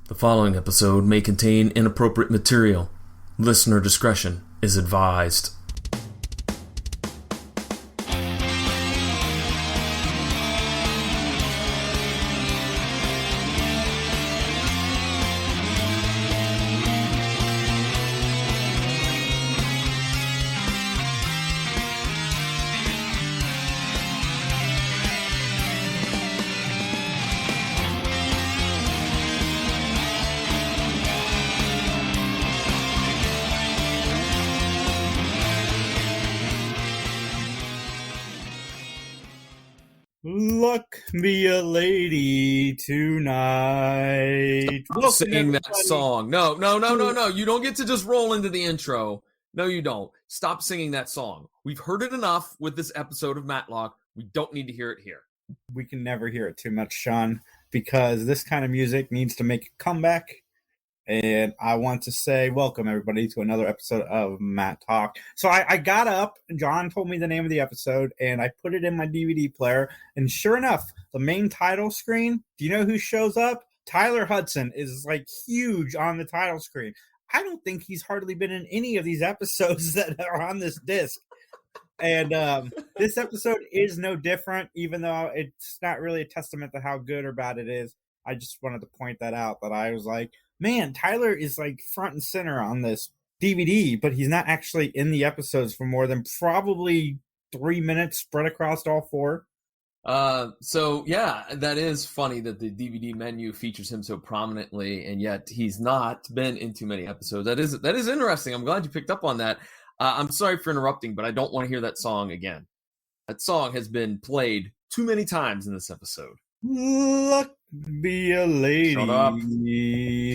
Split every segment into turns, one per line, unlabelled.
The following episode may contain inappropriate material. Listener discretion is advised.
Look me a lady tonight.
Stop singing that song. No. You don't get to just roll into the intro. No, you don't. Stop singing that song. We've heard it enough with this episode of Matlock. We don't need to hear it here.
We can never hear it too much, Sean, because this kind of music needs to make a comeback. And I want to say welcome, everybody, to another episode of Mattalk. So I got up, and John told me the name of the episode, and I put it in my DVD player. And sure enough, the main title screen, do you know who shows up? Tyler Hudson is, like, huge on the title screen. I don't think he's hardly been in any of these episodes that are on this disc. And this episode is no different, even though it's not really a testament to how good or bad it is. I just wanted to point that out, that I was like, man, Tyler is like front and center on this DVD, but he's not actually in the episodes for more than probably 3 minutes spread across all four.
So yeah, that is funny that the DVD menu features him so prominently, and yet he's not been in too many episodes. That is interesting. I'm glad you picked up on that. I'm sorry for interrupting, but I don't want to hear that song again. That song has been played too many times in this episode.
Look, be a lady.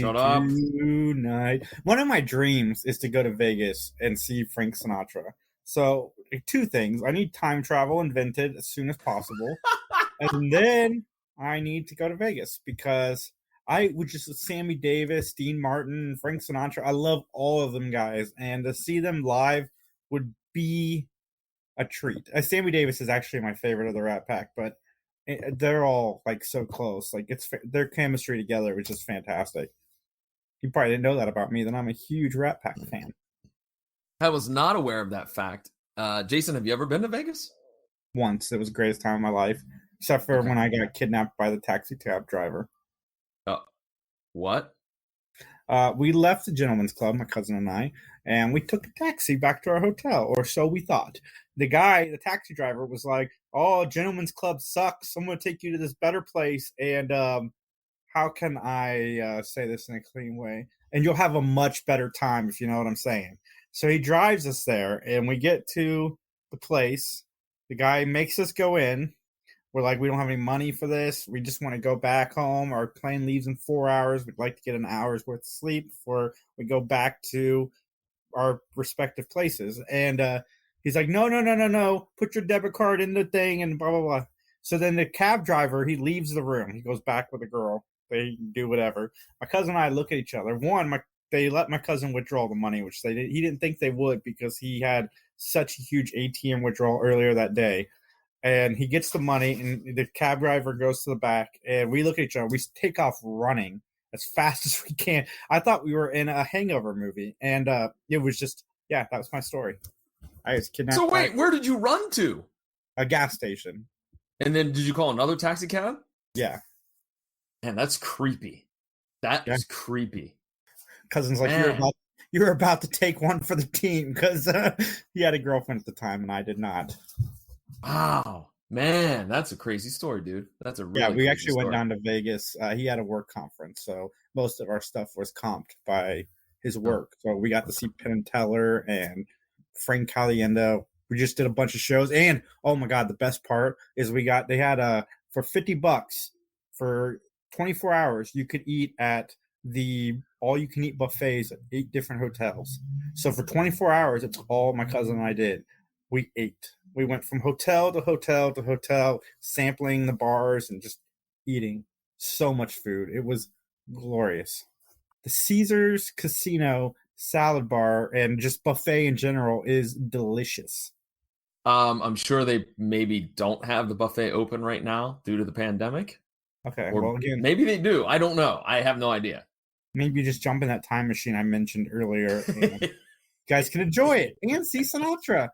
Shut up.
Tonight. One of my dreams is to go to Vegas and see Frank Sinatra. So, two things. I need time travel invented as soon as possible. And then I need to go to Vegas because I would just, Sammy Davis, Dean Martin, Frank Sinatra, I love all of them guys. And to see them live would be a treat. Sammy Davis is actually my favorite of the Rat Pack, but they're all like so close. Like their chemistry together was just fantastic. You probably didn't know that about me. Then I'm a huge Rat Pack fan.
I was not aware of that fact. Jason, have you ever been to Vegas?
Once. It was the greatest time of my life, except for when I got kidnapped by the taxi cab driver.
What?
We left the Gentleman's Club, my cousin and I, and we took a taxi back to our hotel, or so we thought. The taxi driver was like, "Oh, Gentleman's Club sucks. I'm going to take you to this better place, and how can I say this in a clean way? And you'll have a much better time, if you know what I'm saying." So he drives us there, and we get to the place. The guy makes us go in. We're like, we don't have any money for this. We just want to go back home. Our plane leaves in 4 hours. We'd like to get an hour's worth of sleep before we go back to our respective places. And he's like, no. Put your debit card in the thing and blah, blah, blah. So then the cab driver, he leaves the room. He goes back with the girl. They do whatever. My cousin and I look at each other. They let my cousin withdraw the money, which he didn't think they would because he had such a huge ATM withdrawal earlier that day. And he gets the money, and the cab driver goes to the back, and we look at each other. We take off running as fast as we can. I thought we were in a Hangover movie, and it was just, that was my story. I was kidnapped.
So wait, where did you run to?
A gas station.
And then did you call another taxi cab?
Yeah.
Man, that's creepy. That is creepy.
Cousin's like, you're about to take one for the team, because he had a girlfriend at the time, and I did not.
Wow, man, that's a crazy story, dude. That's a really
we actually
story.
Went down to Vegas. He had a work conference, so most of our stuff was comped by his work. So we got to see Penn and Teller and Frank Caliendo. We just did a bunch of shows, and oh my god, the best part is they had for $50 for 24 hours you could eat at the all-you-can-eat buffets at 8 different hotels. So for 24 hours, it's all my cousin and I did. We ate. We went from hotel to hotel to hotel, sampling the bars and just eating so much food. It was glorious. The Caesars Casino salad bar and just buffet in general is delicious.
I'm sure they maybe don't have the buffet open right now due to the pandemic.
Okay,
Or
well, again,
maybe they do. I don't know. I have no idea.
Maybe just jump in that time machine I mentioned earlier, and you guys can enjoy it and see Sinatra.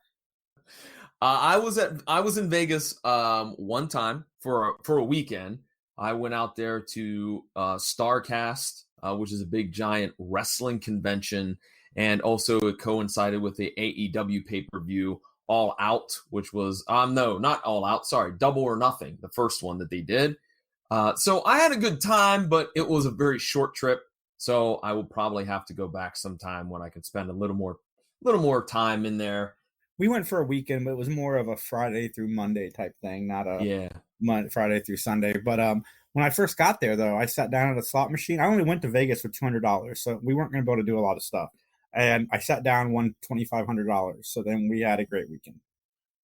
I was in Vegas one time for a weekend. I went out there to Starcast, which is a big giant wrestling convention, and also it coincided with the AEW pay-per-view All Out, which was no, not All Out, sorry, Double or Nothing, the first one that they did. So I had a good time, but it was a very short trip. So I will probably have to go back sometime when I can spend a little more time in there.
We went for a weekend, but it was more of a Friday through Monday type thing, not a Friday through Sunday. But when I first got there, though, I sat down at a slot machine. I only went to Vegas for $200, so we weren't going to be able to do a lot of stuff. And I sat down, won $2,500. So then we had a great weekend.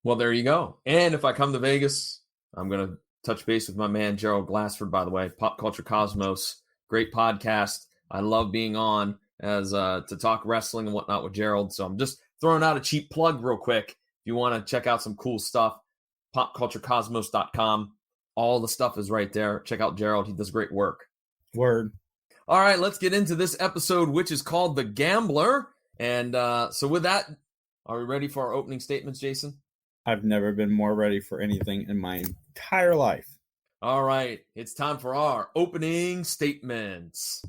Well, there you go. And if I come to Vegas, I'm going to touch base with my man, Gerald Glassford, by the way, Pop Culture Cosmos, great podcast. I love being on as to talk wrestling and whatnot with Gerald. So I'm just throwing out a cheap plug real quick. If you want to check out some cool stuff, popculturecosmos.com. All the stuff is right there. Check out Gerald. He does great work.
Word.
All right, let's get into this episode, which is called The Gambler. And so with that, are we ready for our opening statements, Jason?
I've never been more ready for anything in my entire life.
All right, it's time for our opening statements.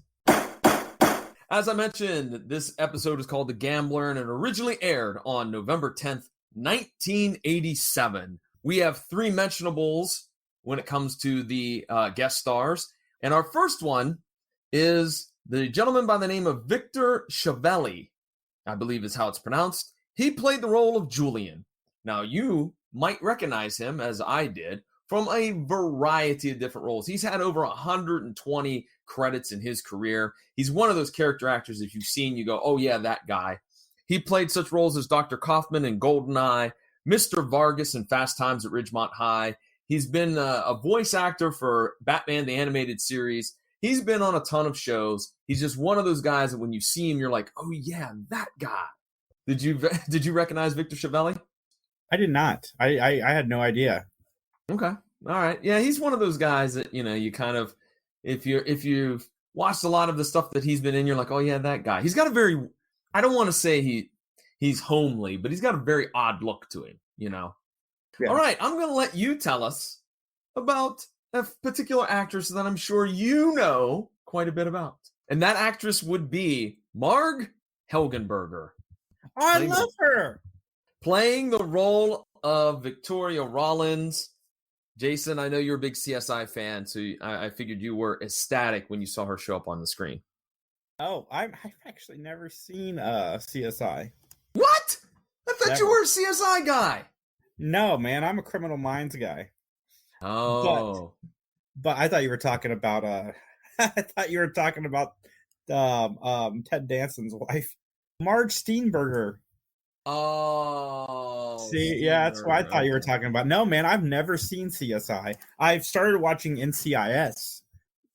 As I mentioned, this episode is called The Gambler, and it originally aired on November 10th, 1987. We have three mentionables when it comes to the guest stars. And our first one is the gentleman by the name of Victor Chiavelli, I believe is how it's pronounced. He played the role of Julian. Now, you might recognize him, as I did, from a variety of different roles. He's had over 120 credits in his career. He's one of those character actors, if you've seen, you go, oh yeah, that guy. He played such roles as Dr. Kaufman in GoldenEye, Mr. Vargas in Fast Times at Ridgemont High. He's been a voice actor for Batman, the animated series. He's been on a ton of shows. He's just one of those guys that when you see him, you're like, oh yeah, that guy. Did you recognize Victor Chiavelli?
I did not. I had no idea.
Okay. All right. Yeah, he's one of those guys that, you kind of, if you've watched a lot of the stuff that he's been in, you're like, oh yeah, that guy. He's got a very, I don't want to say he's homely, but he's got a very odd look to him, Yeah. All right. I'm going to let you tell us about a particular actress that I'm sure you know quite a bit about. And that actress would be Marg Helgenberger.
Oh, I love her.
Playing the role of Victoria Rollins. Jason, I know you're a big CSI fan, so I figured you were ecstatic when you saw her show up on the screen.
Oh, I've actually never seen CSI.
What? I thought you were a CSI guy.
No, man, I'm a Criminal Minds guy.
Oh.
But I thought you were talking about Ted Danson's wife, Marge Steenburgen.
Oh.
See, yeah, that's what I thought you were talking about. No, man, I've never seen CSI. I've started watching NCIS.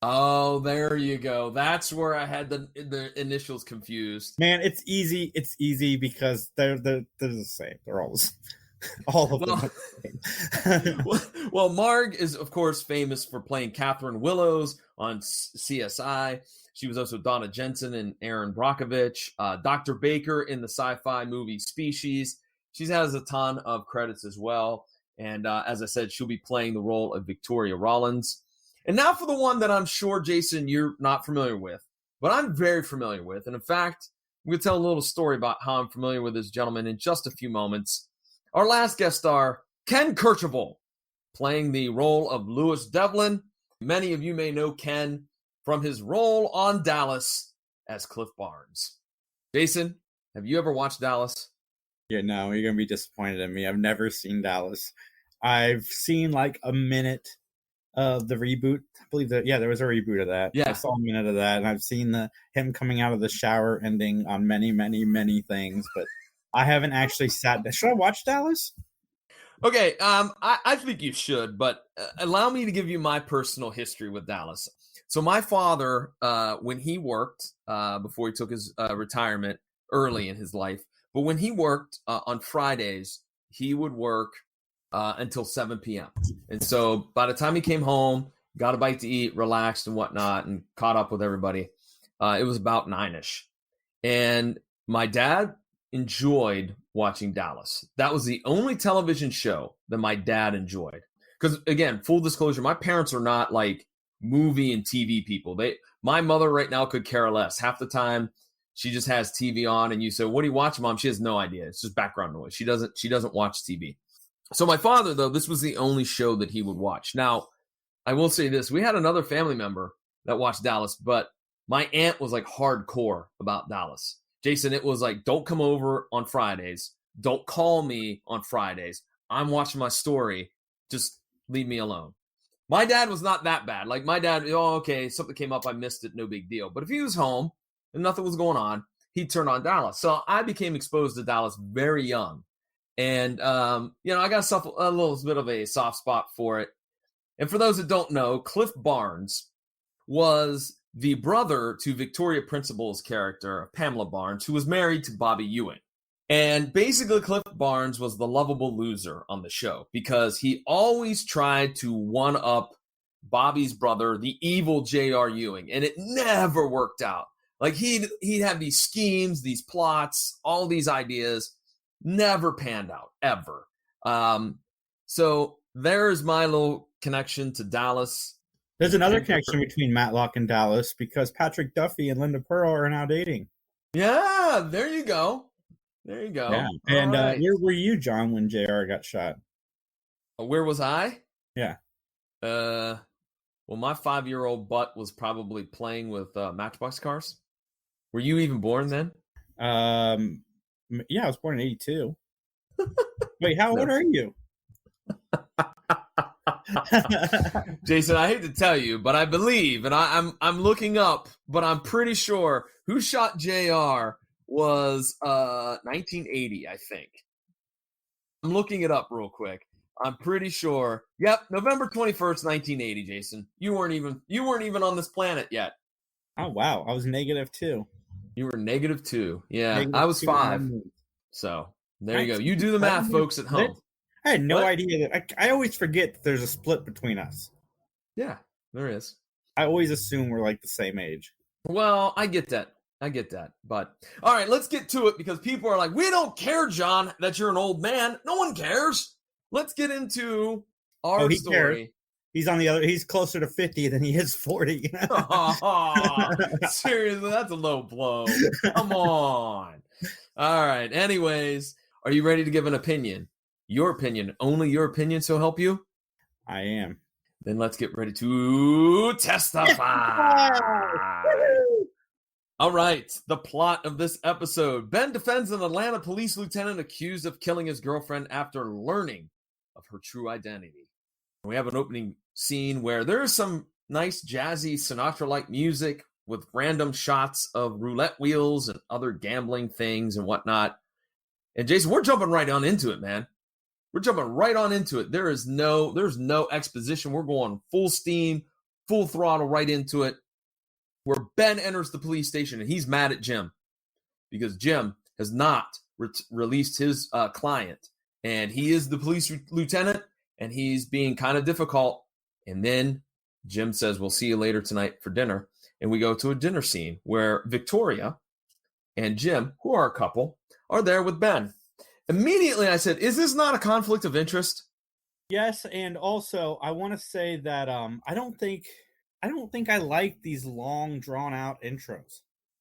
Oh, there you go. That's where I had the initials confused.
Man, it's easy. It's easy because they're the same. They're all of them.
Well, Marg is, of course, famous for playing Catherine Willows on CSI. She was also Donna Jensen and Aaron Brockovich, Dr. Baker in the sci-fi movie Species. She has a ton of credits as well. And as I said, she'll be playing the role of Victoria Rollins. And now for the one that I'm sure, Jason, you're not familiar with, but I'm very familiar with. And in fact, I'm going to tell a little story about how I'm familiar with this gentleman in just a few moments. Our last guest star, Ken Kercheval, playing the role of Louis Devlin. Many of you may know Ken from his role on Dallas as Cliff Barnes. Jason, have you ever watched Dallas?
Yeah, no, you're going to be disappointed in me. I've never seen Dallas. I've seen like a minute of the reboot. I believe that, there was a reboot of that.
Yeah.
I saw a minute of that, and I've seen him coming out of the shower ending on many, many, many things, but I haven't actually sat down. Should I watch Dallas?
Okay, I think you should, but allow me to give you my personal history with Dallas. So my father, when he worked, before he took his retirement early in his life, but when he worked on Fridays, he would work until 7 p.m. And so by the time he came home, got a bite to eat, relaxed and whatnot, and caught up with everybody, It was about 9ish. And my dad enjoyed watching Dallas. That was the only television show that my dad enjoyed. Because again, full disclosure, my parents are not like movie and TV people. My mother right now could care less. Half the time she just has TV on and you say, "What do you watch, Mom?" She has no idea. It's just background noise. She doesn't watch TV. So my father, though, this was the only show that he would watch. Now, I will say this. We had another family member that watched Dallas, but my aunt was like hardcore about Dallas. Jason, it was like, don't come over on Fridays. Don't call me on Fridays. I'm watching my story. Just leave me alone. My dad was not that bad. Like my dad, oh, okay, something came up. I missed it. No big deal. But if he was home and nothing was going on, he'd turn on Dallas. So I became exposed to Dallas very young. And, I got a little bit of a soft spot for it. And for those that don't know, Cliff Barnes was the brother to Victoria Principal's character, Pamela Barnes, who was married to Bobby Ewing. And basically, Cliff Barnes was the lovable loser on the show because he always tried to one-up Bobby's brother, the evil J.R. Ewing, and it never worked out. Like, he'd have these schemes, these plots, all these ideas, never panned out, ever. So there's my little connection to Dallas.
There's another connection between Matlock and Dallas because Patrick Duffy and Linda Pearl are now dating.
Yeah, there you go. There you go.
Yeah. And where were you, John, when JR got shot?
Where was I?
Yeah.
Well, my 5-year-old butt was probably playing with Matchbox cars. Were you even born then?
Yeah, I was born in 82. Wait, how old are you?
Jason, I hate to tell you, but I believe, and I'm looking up, but I'm pretty sure who shot JR was 1980, I think. I'm looking it up real quick. I'm pretty sure. Yep, November 21st, 1980, Jason. You weren't even on this planet yet.
Oh wow, I was -2.
You were -2. Yeah,
-2
I was 5. So there you go. You do the math, folks at home.
I had no idea that. I always forget that there's a split between us.
Yeah, there is.
I always assume we're like the same age.
Well, I get that. But all right, let's get to it because people are like, we don't care, John, that you're an old man. No one cares. Let's get into our story.
Cares. He's on the other. He's closer to 50 than he is 40.
Seriously, that's a low blow. Come on. All right. Anyways, are you ready to give an opinion? Your opinion, only your opinion, so help you?
I am.
Then let's get ready to testify. All right, the plot of this episode. Ben defends an Atlanta police lieutenant accused of killing his girlfriend after learning of her true identity. We have an opening scene where there's some nice jazzy Sinatra-like music with random shots of roulette wheels and other gambling things and whatnot. And Jason, we're jumping right on into it, man. We're jumping right on into it. There's no exposition. We're going full steam, full throttle right into it. Where Ben enters the police station and he's mad at Jim because Jim has not released his client. And he is the police lieutenant and he's being kind of difficult. And then Jim says, we'll see you later tonight for dinner. And we go to a dinner scene where Victoria and Jim, who are a couple, are there with Ben. Immediately I said, is this not a conflict of interest?
Yes, and also I want to say that I don't think I like these long drawn out intros.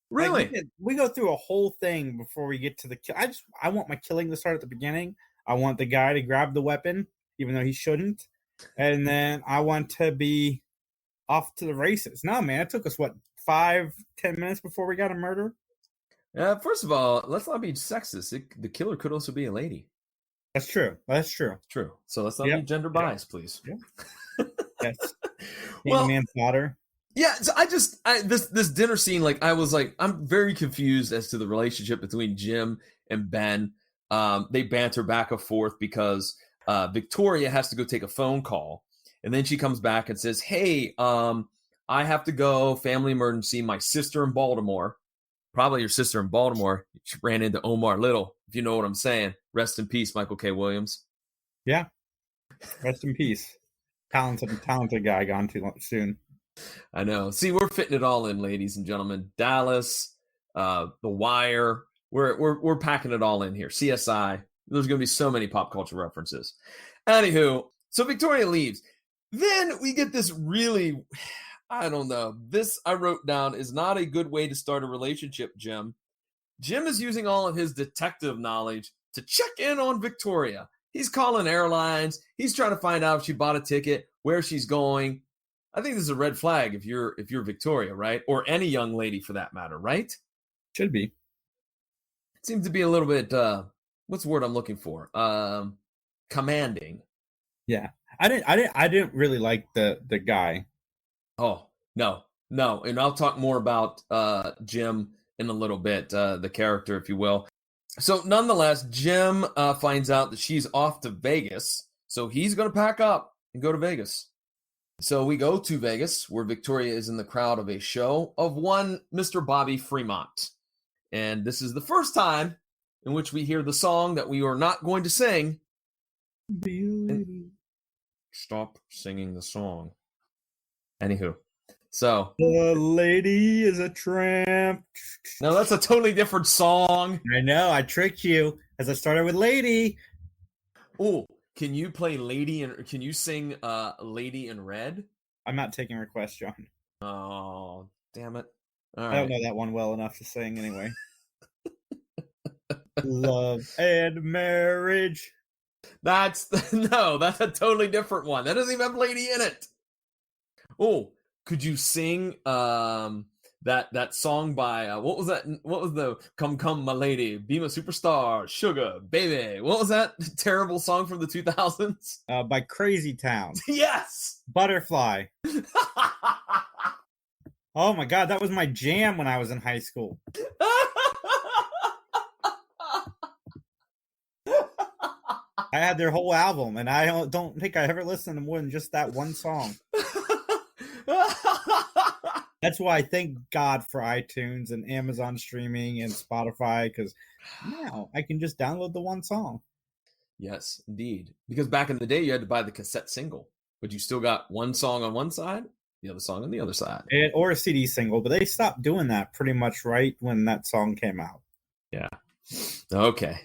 Really?
Like we go through a whole thing before we get to the kill. I want my killing to start at the beginning. I want the guy to grab the weapon, even though he shouldn't. And then I want to be off to the races. No, man, it took us 5-10 minutes before we got a murder.
First of all, let's not be sexist. The killer could also be a lady.
That's true.
True. So let's not be gender biased, please.
Yeah. Yes.
Well,
man's daughter.
Yeah, so this dinner scene, like I was like, I'm very confused as to the relationship between Jim and Ben. They banter back and forth because Victoria has to go take a phone call, and then she comes back and says, "Hey, I have to go. Family emergency. My sister in Baltimore." Probably your sister in Baltimore. She ran into Omar Little, if you know what I'm saying. Rest in peace, Michael K. Williams.
Yeah. Rest in peace. Talented guy, gone too soon.
I know. See, we're fitting it all in, ladies and gentlemen. Dallas, The Wire. We're packing it all in here. CSI. There's going to be so many pop culture references. Anywho, so Victoria leaves. Then we get this really, I don't know. This I wrote down is not a good way to start a relationship, Jim. Jim is using all of his detective knowledge to check in on Victoria. He's calling airlines. He's trying to find out if she bought a ticket, where she's going. I think this is a red flag if you're Victoria, right? Or any young lady for that matter, right?
Should be.
It seems to be a little bit what's the word I'm looking for? Commanding.
Yeah. I didn't really like the guy.
Oh, no. And I'll talk more about Jim in a little bit, the character, if you will. So nonetheless, Jim finds out that she's off to Vegas. So he's going to pack up and go to Vegas. So we go to Vegas, where Victoria is in the crowd of a show of one Mr. Bobby Fremont. And this is the first time in which we hear the song that we are not going to sing. Stop singing the song. Anywho, so
the lady is a tramp.
No, that's a totally different song.
I know, I tricked you as I started with Lady.
Oh, can you play Lady and can you sing Lady in Red?
I'm not taking requests, John.
Oh, damn it.
All right. I don't know that one well enough to sing anyway. Love and Marriage.
That's a totally different one. That doesn't even have Lady in it. Oh, could you sing that song by what was that? What was the Come My Lady, Be My Superstar, Sugar Baby? What was that terrible song from the 2000s?
By Crazy Town.
Yes.
Butterfly. Oh my God, that was my jam when I was in high school. I had their whole album, and I don't think I ever listened to more than just that one song. That's why I thank God for iTunes and Amazon streaming and Spotify, because now I can just download the one song.
Yes, indeed. Because back in the day, you had to buy the cassette single, but you still got one song on one side, the other song on the other side.
Or a CD single, but they stopped doing that pretty much right when that song came out.
Yeah. Okay.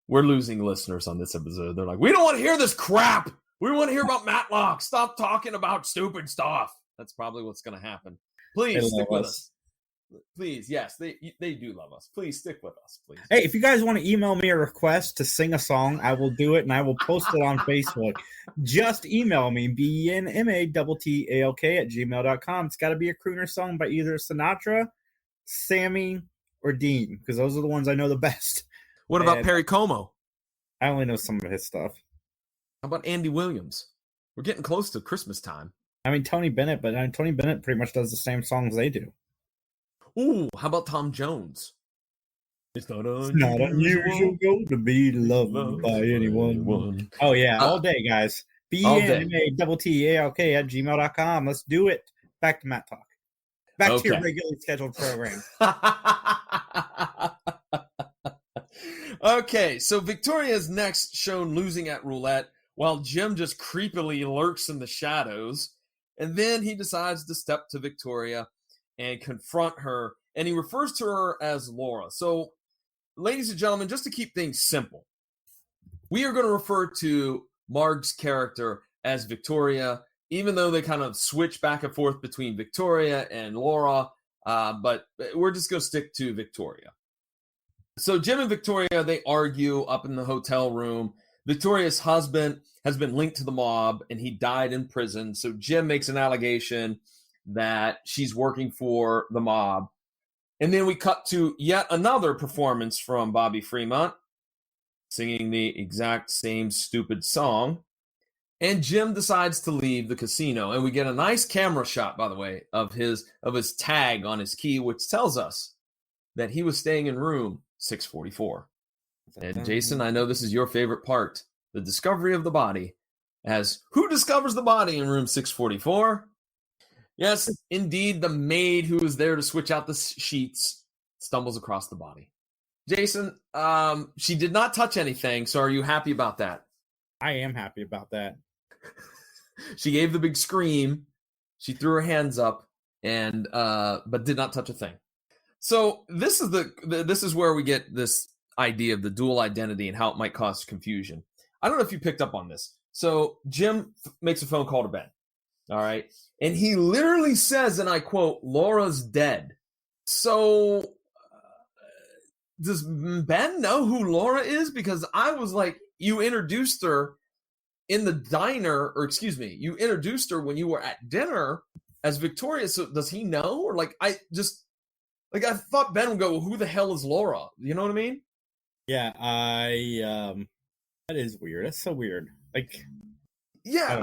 We're losing listeners on this episode. They're like, we don't want to hear this crap. We want to hear about Matlock. Stop talking about stupid stuff. That's probably what's going to happen. Please stick with us. Please, yes, they do love us. Please stick with us, please.
Hey, if you guys want to email me a request to sing a song, I will do it, and I will post it on Facebook. Just email me, BNMATTALK@gmail.com. It's got to be a crooner song by either Sinatra, Sammy, or Dean, because those are the ones I know the best.
What about Perry Como?
I only know some of his stuff.
How about Andy Williams? We're getting close to Christmas time.
I mean, Tony Bennett, but Tony Bennett pretty much does the same songs they do.
Ooh, how about Tom Jones? It's not
unusual to be loved by anyone. Oh, yeah, all day, guys. BNMATTALK@gmail.com. Let's do it. Back to Mattalk. Back to your regularly scheduled program.
Okay, so Victoria is next shown losing at roulette, while Jim just creepily lurks in the shadows. And then he decides to step to Victoria and confront her, and he refers to her as Laura. So, ladies and gentlemen, just to keep things simple, we are going to refer to Marg's character as Victoria, even though they kind of switch back and forth between Victoria and Laura, but we're just going to stick to Victoria. So Jim and Victoria, they argue up in the hotel room. Victoria's husband has been linked to the mob, and he died in prison. So Jim makes an allegation that she's working for the mob. And then we cut to yet another performance from Bobby Fremont, singing the exact same stupid song. And Jim decides to leave the casino. And we get a nice camera shot, by the way, of his tag on his key, which tells us that he was staying in room 644. And Jason, I know this is your favorite part, the discovery of the body. As who discovers the body in room 644? Yes, indeed, the maid who was there to switch out the sheets stumbles across the body. Jason, she did not touch anything, so are you happy about that?
I am happy about that.
She gave the big scream. She threw her hands up and but did not touch a thing. So this is where we get this idea of the dual identity and how it might cause confusion. I don't know if you picked up on this. So Jim makes a phone call to Ben. All right. And he literally says, and I quote, "Laura's dead." So does Ben know who Laura is? Because I was like, you introduced her in the diner, or excuse me, you introduced her when you were at dinner as Victoria. So does he know? Or I thought Ben would go, well, who the hell is Laura? You know what I mean?
Yeah, that is weird. That's so weird.
Yeah,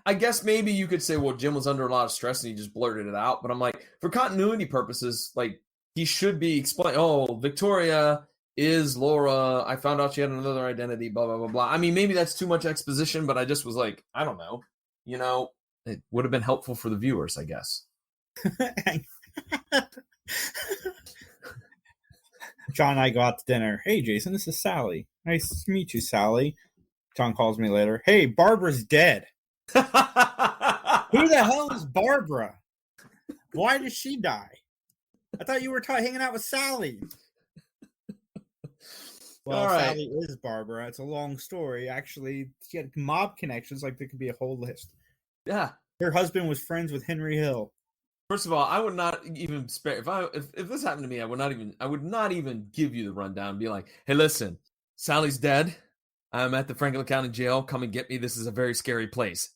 I guess maybe you could say, well, Jim was under a lot of stress and he just blurted it out. But I'm like, for continuity purposes, he should be explaining, oh, Victoria is Laura. I found out she had another identity, blah, blah, blah, blah. I mean, maybe that's too much exposition, but I just was like, I don't know. It would have been helpful for the viewers, I guess.
John and I go out to dinner. Hey, Jason, this is Sally. Nice to meet you, Sally. John calls me later. Hey, Barbara's dead. Who the hell is Barbara? Why did she die? I thought you were hanging out with Sally. Well, all right. Sally is Barbara. It's a long story. Actually, she had mob connections. There could be a whole list.
Yeah.
Her husband was friends with Henry Hill.
First of all, I would not even spare if this happened to me. I would not even give you the rundown and be like, "Hey, listen, Sally's dead. I'm at the Franklin County Jail. Come and get me. This is a very scary place."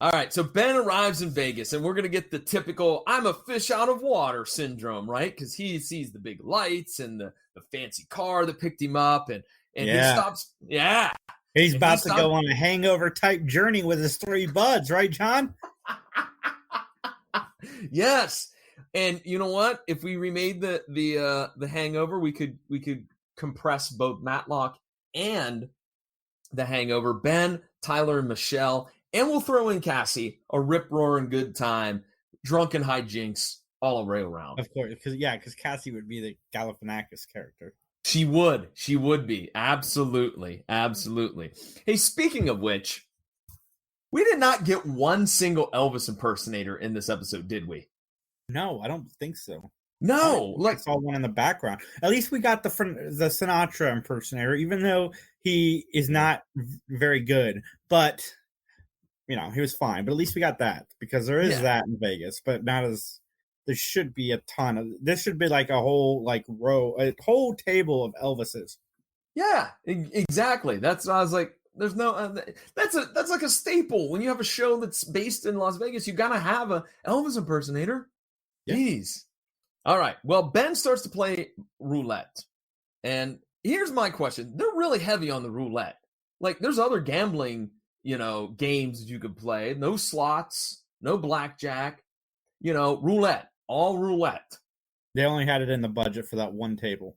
All right, so Ben arrives in Vegas, and we're gonna get the typical "I'm a fish out of water" syndrome, right? Because he sees the big lights and the fancy car that picked him up, and he stops. Yeah,
he's about to go on a hangover type journey with his 3 buds, right, John?
Yes, and you know what? If we remade the Hangover, we could compress both Matlock and the Hangover. Ben, Tyler, and Michelle, and we'll throw in Cassie. A rip-roaring good time, drunken hijinks all around.
Of course, because Cassie would be the Galifianakis character.
She would be absolutely. Hey, speaking of which. We did not get one single Elvis impersonator in this episode, did we?
No, I don't think so.
No,
I saw one in the background. At least we got the Sinatra impersonator, even though he is not very good. But he was fine. But at least we got that, because there is that in Vegas, but not as. There should be a ton of. This should be like a whole row, a whole table of Elvises.
Yeah, exactly. That's what I was like. There's no that's like a staple when you have a show that's based in Las Vegas. You gotta have a Elvis impersonator. Yeah. Jeez. All right. Well, Ben starts to play roulette, and here's my question: they're really heavy on the roulette. There's other gambling, games that you could play. No slots, no blackjack. Roulette, all roulette.
They only had it in the budget for that one table.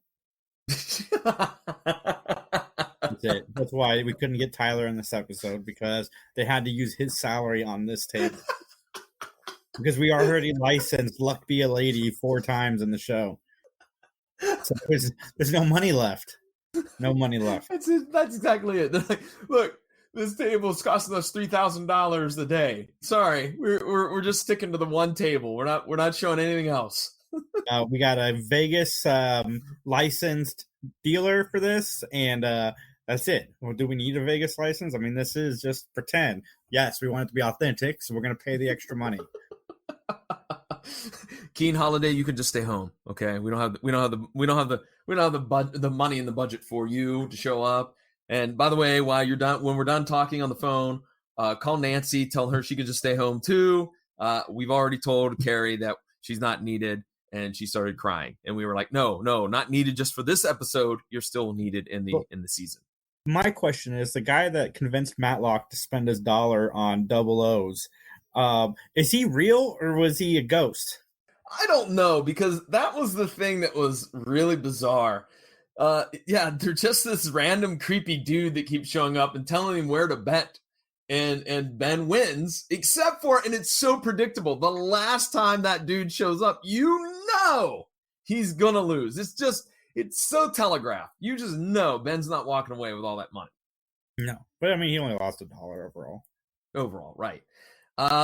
That's it. That's why we couldn't get Tyler in this episode, because they had to use his salary on this table. Because we already licensed Luck Be a Lady 4 times in the show. So there's no money left. No money left.
That's exactly it. They're like, look, this table is costing us $3,000 a day. Sorry, we're just sticking to the one table. We're not showing anything else.
We got a Vegas licensed dealer for this, and that's it. Well, do we need a Vegas license? I mean, this is just pretend. Yes, we want it to be authentic, so we're going to pay the extra money.
Keen Holiday, you can just stay home. Okay, we don't have the money in the budget for you to show up. And by the way, when we're done talking on the phone, call Nancy, tell her she can just stay home too. We've already told Carrie that she's not needed, and she started crying. And we were like, no, not needed just for this episode. You're still needed in the season.
My question is, the guy that convinced Matlock to spend his $1 on double O's, is he real or was he a ghost?
I don't know, because that was the thing that was really bizarre. They're just this random creepy dude that keeps showing up and telling him where to bet. And Ben wins, except for, and it's so predictable, the last time that dude shows up, he's going to lose. It's so telegraphed. You just know Ben's not walking away with all that money.
No, but I mean, he only lost $1 overall.
Overall, right.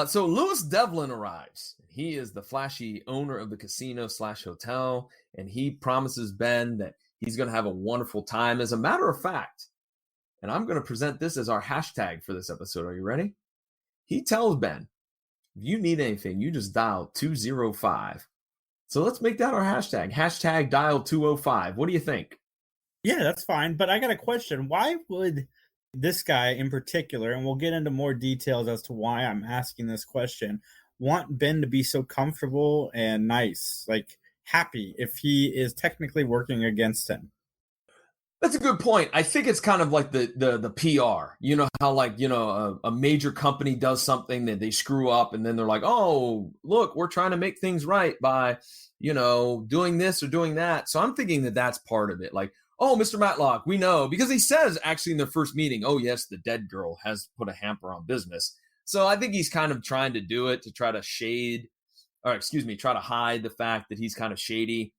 So Louis Devlin arrives. He is the flashy owner of the casino/hotel, and he promises Ben that he's going to have a wonderful time. As a matter of fact, and I'm going to present this as our hashtag for this episode. Are you ready? He tells Ben, if you need anything, you just dial 205. So let's make that our hashtag. Hashtag dial 205. What do you think?
Yeah, that's fine. But I got a question. Why would this guy in particular, and we'll get into more details as to why I'm asking this question, want Ben to be so comfortable and nice, like happy, if he is technically working against him?
That's a good point. I think it's kind of like the PR. You know how a major company does something that they screw up and then they're like, oh, look, we're trying to make things right by, doing this or doing that. So I'm thinking that that's part of it. Like, oh, Mr. Matlock, we know, because he says actually in their first meeting, oh, yes, the dead girl has put a hamper on business. So I think he's kind of trying to do it to try to try to hide the fact that he's kind of shady.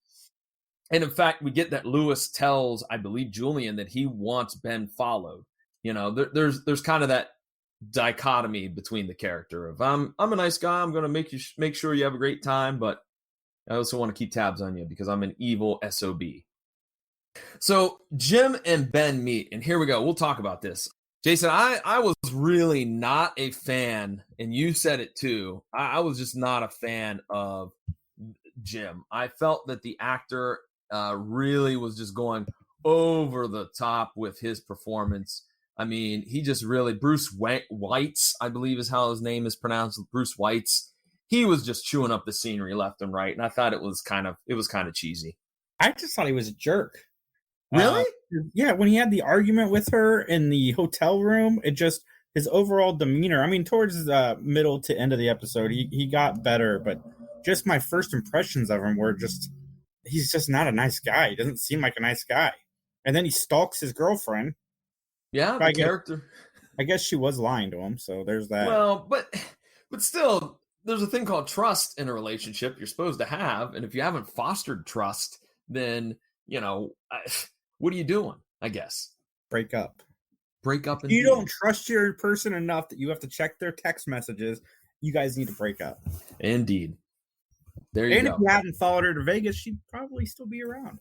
And in fact, we get that Louis tells, I believe, Julian that he wants Ben followed. There's kind of that dichotomy between the character of I'm a nice guy, I'm going to make sure you have a great time, but I also want to keep tabs on you because I'm an evil SOB. So Jim and Ben meet, and here we go. We'll talk about this. Jason, I was really not a fan, and you said it too. I was just not a fan of Jim. I felt that the actor really was just going over the top with his performance. I mean, he just really, Bruce Weitz, I believe is how his name is pronounced, Bruce Weitz. He was just chewing up the scenery left and right, and I thought it was kind of cheesy.
I just thought he was a jerk.
Really?
Yeah, when he had the argument with her in the hotel room, his overall demeanor, I mean, towards the middle to end of the episode, he got better, but just my first impressions of him were he's just not a nice guy. He doesn't seem like a nice guy. And then he stalks his girlfriend.
Yeah, the character.
I guess she was lying to him, so there's that.
Well, but still, there's a thing called trust in a relationship you're supposed to have, and if you haven't fostered trust, then, what are you doing, I guess?
Break up.
If
you don't trust your person enough that you have to check their text messages, you guys need to break up.
Indeed. There you go.
And if you hadn't followed her to Vegas, she'd probably still be around.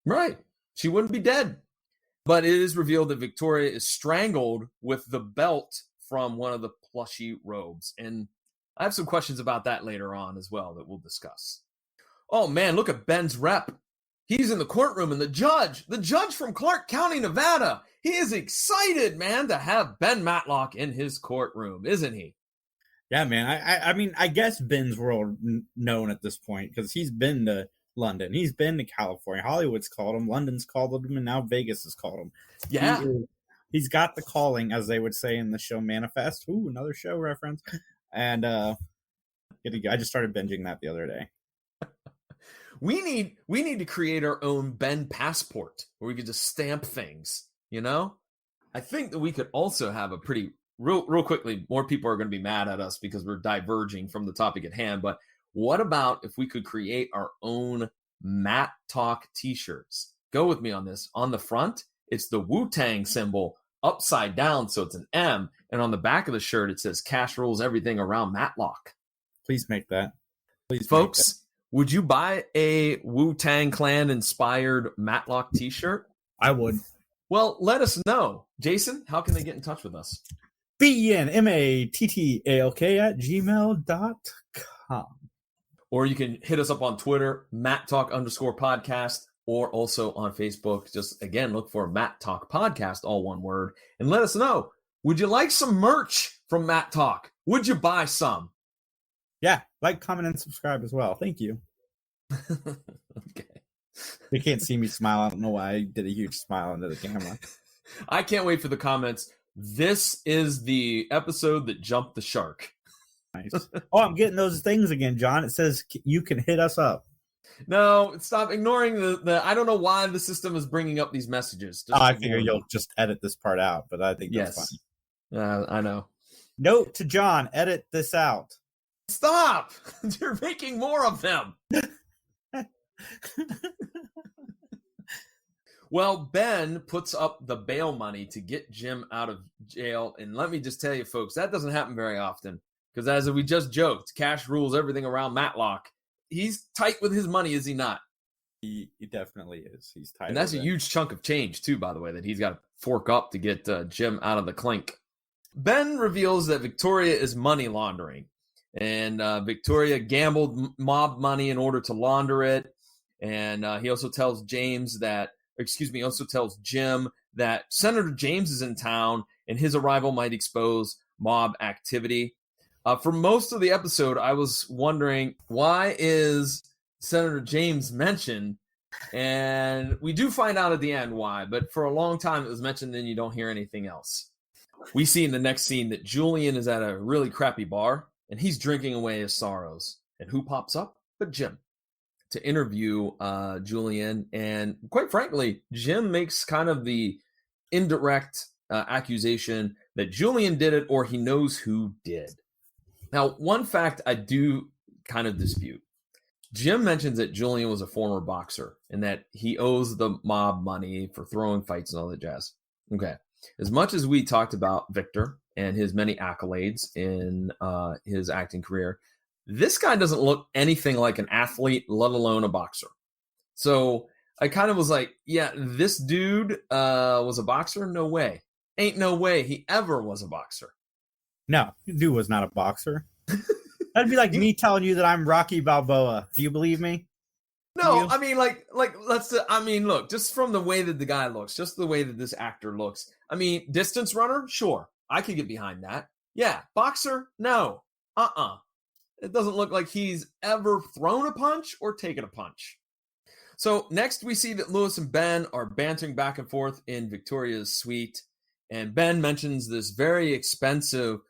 Right. She wouldn't be dead. But it is revealed that Victoria is strangled with the belt from one of the plushy robes. And I have some questions about that later on as well that we'll discuss. Oh, man, look at Ben's rep. He's in the courtroom, and the judge from Clark County, Nevada, he is excited, man, to have Ben Matlock in his courtroom, isn't he?
Yeah, man. I mean, I guess Ben's world known at this point because he's been to London. He's been to California. Hollywood's called him. London's called him. And now Vegas has called him.
Yeah.
He's got the calling, as they would say in the show Manifest. Ooh, another show reference. And I just started binging that the other day.
We need to create our own Ben passport where we could just stamp things, I think that we could also have a pretty real quickly, more people are going to be mad at us because we're diverging from the topic at hand, but what about if we could create our own Mattalk t-shirts? Go with me on this. On the front, it's the Wu-Tang symbol upside down, so it's an M, and on the back of the shirt, it says cash rules everything around Matlock.
Please make that. Please,
folks. Would you buy a Wu-Tang Clan inspired Matlock t-shirt?
I would.
Well, let us know. Jason, how can they get in touch with us?
BENMATTALK@gmail.com.
Or you can hit us up on Twitter, MattTalk_podcast, or also on Facebook. Just, again, look for Mattalk Podcast, all one word, and let us know. Would you like some merch from Mattalk? Would you buy some?
Yeah, like, comment, and subscribe as well. Thank you.
Okay.
They can't see me smile. I don't know why I did a huge smile into the camera.
I can't wait for the comments. This is the episode that jumped the shark.
Nice. Oh, I'm getting those things again, John. It says you can hit us up.
No, stop ignoring the I don't know why the system is bringing up these messages.
I figure you'll just edit this part out, but I think that's
funny. I know. Note
to John, edit this out.
Stop! You're making more of them. Well, Ben puts up the bail money to get Jim out of jail. And let me just tell you, folks, that doesn't happen very often. Because as we just joked, cash rules everything around Matlock. He's tight with his money, is he not?
He definitely is. He's tight.
And that's a huge chunk of change, too, by the way, that he's got to fork up to get Jim out of the clink. Ben reveals that Victoria is money laundering. And Victoria gambled mob money in order to launder it. And he also tells Jim that Senator James is in town and his arrival might expose mob activity. For most of the episode, I was wondering, why is Senator James mentioned? And we do find out at the end why, but for a long time it was mentioned, then you don't hear anything else. We see in the next scene that Julian is at a really crappy bar and he's drinking away his sorrows. And who pops up but Jim to interview Julian? And quite frankly, Jim makes kind of the indirect accusation that Julian did it or he knows who did. Now, one fact I do kind of dispute. Jim mentions that Julian was a former boxer and that he owes the mob money for throwing fights and all that jazz. Okay. As much as we talked about Victor and his many accolades in his acting career, this guy doesn't look anything like an athlete, let alone a boxer. So I kind of was like, yeah, this dude was a boxer? No way. Ain't no way he ever was a boxer.
No, dude was not a boxer. That'd be like me telling you that I'm Rocky Balboa. Do you believe me?
No, I mean, look, just from the way that the guy looks, just the way that this actor looks. I mean, distance runner, sure, I could get behind that. Yeah, boxer, no, It doesn't look like he's ever thrown a punch or taken a punch. So next we see that Lewis and Ben are bantering back and forth in Victoria's suite, and Ben mentions this very expensive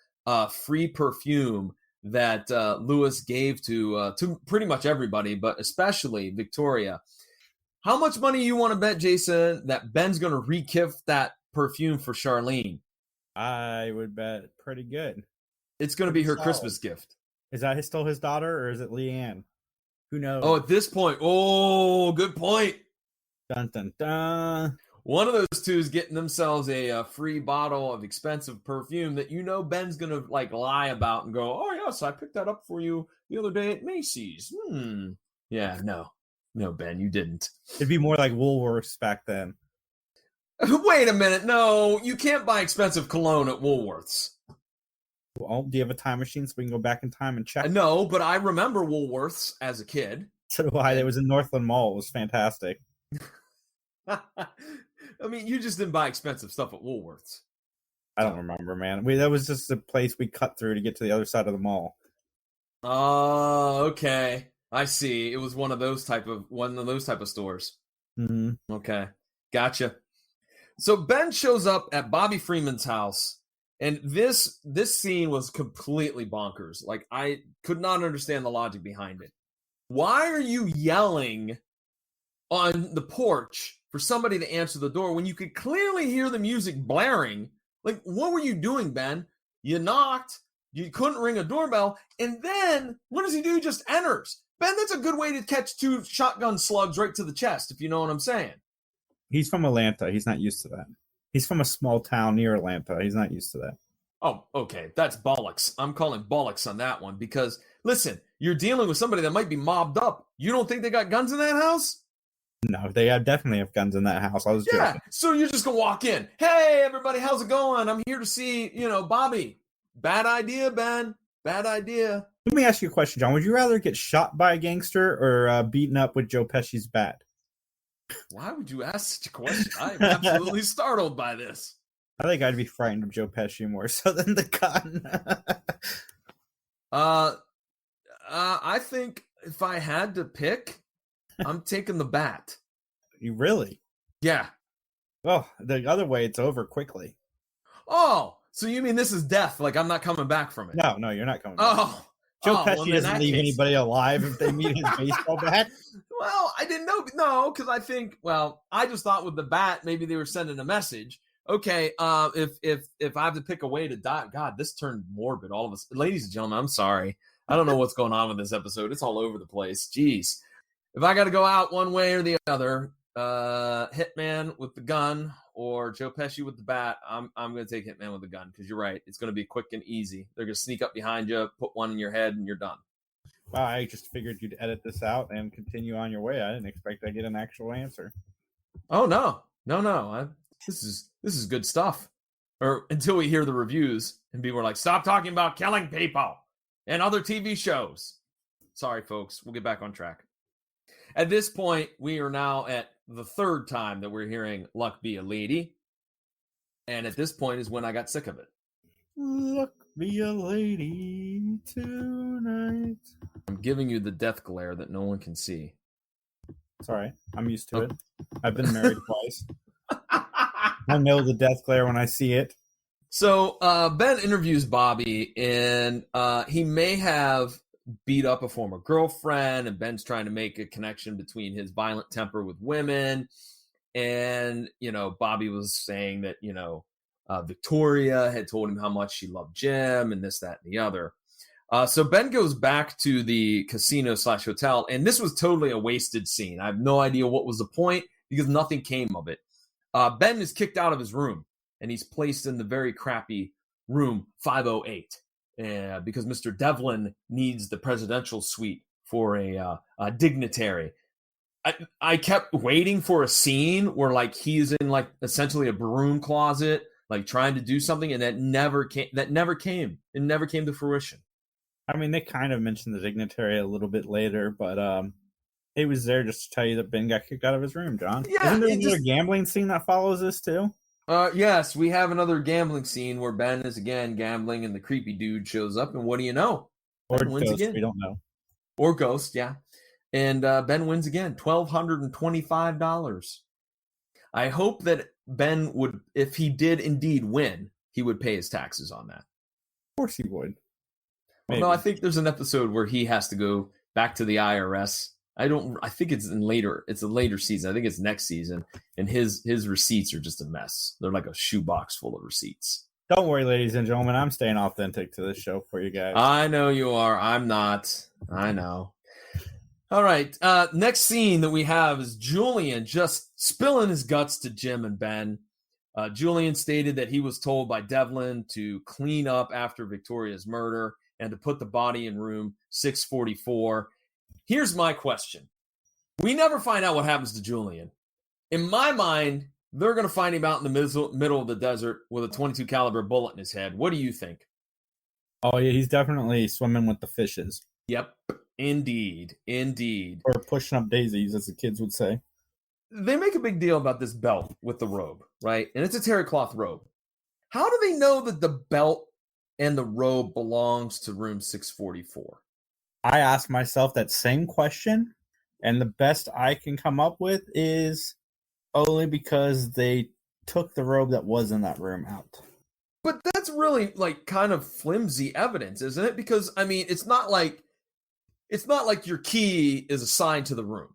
free perfume that Lewis gave to pretty much everybody, but especially Victoria. How much money you want to bet, Jason, that Ben's going to re-gift that perfume for Charlene?
I would bet pretty good.
It's going to be her Christmas gift.
Is that still his daughter, or is it Leanne? Who knows?
Oh, at this point. Oh, good point.
Dun, dun, dun.
One of those two is getting themselves a free bottle of expensive perfume that Ben's going to lie about and go, oh, yes, I picked that up for you the other day at Macy's. Yeah, no, Ben, you didn't.
It'd be more like Woolworths back then.
Wait a minute. No, you can't buy expensive cologne at Woolworths.
Well, do you have a time machine so we can go back in time and check?
No, but I remember Woolworths as a kid.
So do I. It was in Northland Mall. It was fantastic.
I mean, you just didn't buy expensive stuff at Woolworths.
I don't remember, man. That was just a place we cut through to get to the other side of the mall.
Oh, okay. I see. It was one of those type of stores.
Mm-hmm.
Okay, gotcha. So Ben shows up at Bobby Freeman's house, and this scene was completely bonkers. Like, I could not understand the logic behind it. Why are you yelling on the porch for somebody to answer the door when you could clearly hear the music blaring? Like, what were you doing, Ben? You knocked, you couldn't ring a doorbell, and then what does he do? He just enters. Ben, that's a good way to catch 2 shotgun slugs right to the chest, if you know what I'm saying.
He's from Atlanta. He's not used to that. He's from a small town near Atlanta. He's not used to that.
Oh, okay. That's bollocks. I'm calling bollocks on that one because, listen, you're dealing with somebody that might be mobbed up. You don't think they got guns in that house?
No, they definitely have guns in that house. I was joking.
So you're just going to walk in. Hey, everybody, how's it going? I'm here to see, Bobby. Bad idea, Ben. Bad idea.
Let me ask you a question, John. Would you rather get shot by a gangster or beaten up with Joe Pesci's bat?
Why would you ask such a question? I'm absolutely startled by this.
I think I'd be frightened of Joe Pesci more so than the gun.
I think if I had to pick, I'm taking the bat.
You really?
Yeah.
Well, the other way, it's over quickly.
Oh, so you mean this is death? Like I'm not coming back from it?
No, you're not coming back.
Oh.
Joe Pesci doesn't leave anybody alive if they meet his baseball bat.
Well, I didn't know. No, because I just thought with the bat, maybe they were sending a message. Okay, if I have to pick a way to die, God, this turned morbid. All of us, ladies and gentlemen, I'm sorry. I don't know what's going on with this episode. It's all over the place. Jeez. If I got to go out one way or the other, Hitman with the gun or Joe Pesci with the bat. I'm going to take Hitman with the gun because you're right. It's going to be quick and easy. They're going to sneak up behind you, put one in your head, and you're done.
Well, I just figured you'd edit this out and continue on your way. I didn't expect I'd get an actual answer.
Oh no. This is good stuff. Or until we hear the reviews and people are like, stop talking about killing people and other TV shows. Sorry, folks. We'll get back on track. At this point, we are now at the third time that we're hearing Luck Be a Lady. And at this point is when I got sick of it.
Luck be a lady tonight.
I'm giving you the death glare that no one can see.
Sorry, I'm used to it. I've been married twice. I know the death glare when I see it.
So Ben interviews Bobby, and he may have beat up a former girlfriend, and Ben's trying to make a connection between his violent temper with women. And, Bobby was saying that, Victoria had told him how much she loved Jim and this, that, and the other. So Ben goes back to the casino/hotel, and this was totally a wasted scene. I have no idea what was the point because nothing came of it. Ben is kicked out of his room, and he's placed in the very crappy room 508 because Mr. Devlin needs the presidential suite for a dignitary. I kept waiting for a scene where he's in essentially a broom closet, trying to do something, and that never came. It never came to fruition.
I mean, they kind of mentioned the dignitary a little bit later, but it was there just to tell you that Ben got kicked out of his room, John.
Yeah,
isn't there another gambling scene that follows this too?
Yes, we have another gambling scene where Ben is again gambling, and the creepy dude shows up, and what do you know?
Or
Ben wins
Ghost,
again.
we don't know.
Or Ghost, yeah. And Ben wins again, $1,225. I hope that Ben would, if he did indeed win, he would pay his taxes on that.
Of course he would.
Well, no, I think there's an episode where he has to go back to the IRS. I think it's a later season. I think it's next season. And his receipts are just a mess. They're like a shoebox full of receipts.
Don't worry, ladies and gentlemen. I'm staying authentic to this show for you guys.
I know you are. I'm not. I know. All right. Next scene that we have is Julian just spilling his guts to Jim and Ben. Julian stated that he was told by Devlin to clean up after Victoria's murder and to put the body in room 644. Here's my question. We never find out what happens to Julian. In my mind, they're going to find him out in the middle of the desert with a .22 caliber bullet in his head. What do you think?
Oh, yeah, he's definitely swimming with the fishes.
Yep, indeed.
Or pushing up daisies, as the kids would say.
They make a big deal about this belt with the robe, right? And it's a terry cloth robe. How do they know that the belt and the robe belongs to room 644?
I asked myself that same question, and the best I can come up with is only because they took the robe that was in that room out.
But that's really kind of flimsy evidence, isn't it? Because I mean, it's not like your key is assigned to the room,